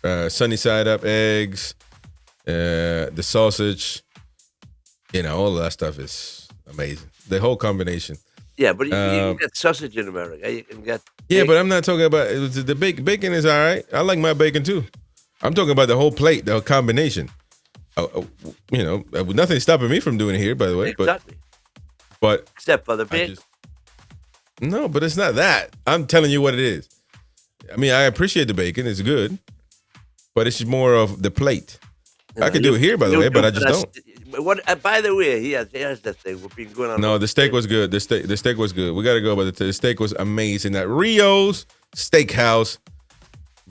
sunny side up eggs, the sausage. You know, all of that stuff is amazing. The whole combination. Yeah, but you can get sausage in America. You can get. Yeah, but I'm not talking about the bacon is all right. I like my bacon too. I'm talking about the whole plate, the whole combination. You know, nothing's stopping me from doing it here, by the way. Exactly. But except for the bacon. No, but it's not that. I'm telling you what it is. I mean, I appreciate the bacon. It's good. But it's more of the plate. I could do it here, by the way, but I just don't. By the way, here's the thing. We've been going on. No, the steak was good. The steak was good. We got to go, but the steak was amazing. At Rio's Steakhouse,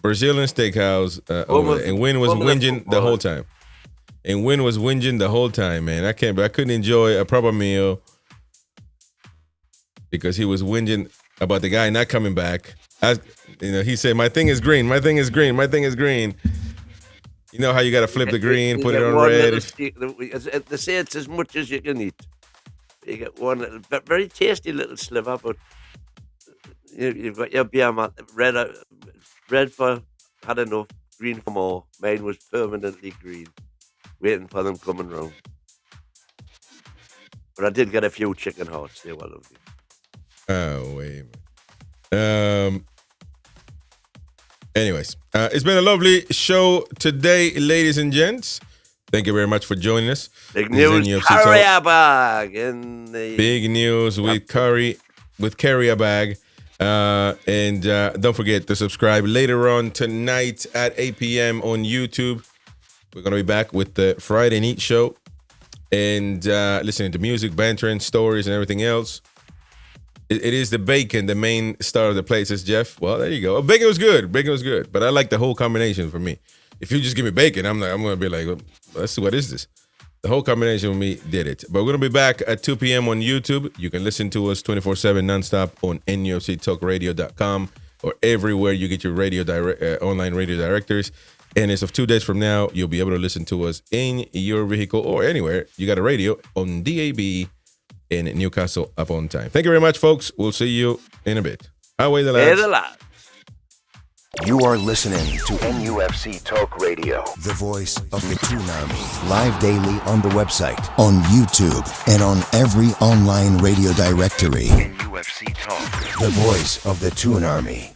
Brazilian Steakhouse, and Win was whinging the whole time. And Win was whinging the whole time, man. I couldn't enjoy a proper meal because he was whinging about the guy not coming back. He said, "My thing is green. My thing is green. My thing is green." You know how you got to flip the green, put it on red. They say it's as much as you can eat. You get one little, very tasty little sliver, but you've got your beer mat. Red for had enough, green for more. Mine was permanently green, waiting for them coming round. But I did get a few chicken hearts. They were lovely. Oh, wait a minute. Anyways, it's been a lovely show today, ladies and gents. Thank you very much for joining us. Big news, carrier bag. Big news with carrier bag. And don't forget to subscribe later on tonight at 8 p.m. on YouTube. We're going to be back with the Friday Neat Show and listening to music, bantering, stories, and everything else. It is the bacon, the main star of the plate, says Jeff. Well, there you go. Bacon was good. Bacon was good. But I like the whole combination for me. If you just give me bacon, I'm going to be like, let's see, what is this? The whole combination with me did it. But we're going to be back at 2 p.m. on YouTube. You can listen to us 24/7 nonstop on NUFCTalkRadio.com or everywhere you get your online radio directories. And as of 2 days from now, you'll be able to listen to us in your vehicle or anywhere. You got a radio on DAB in Newcastle upon time. Thank you very much, folks. We'll see you in a bit. Away the lads. You are listening to NUFC Talk Radio, the voice of the Toon Army. Live daily on the website, on YouTube, and on every online radio directory. NUFC Talk, the voice of the Toon Army.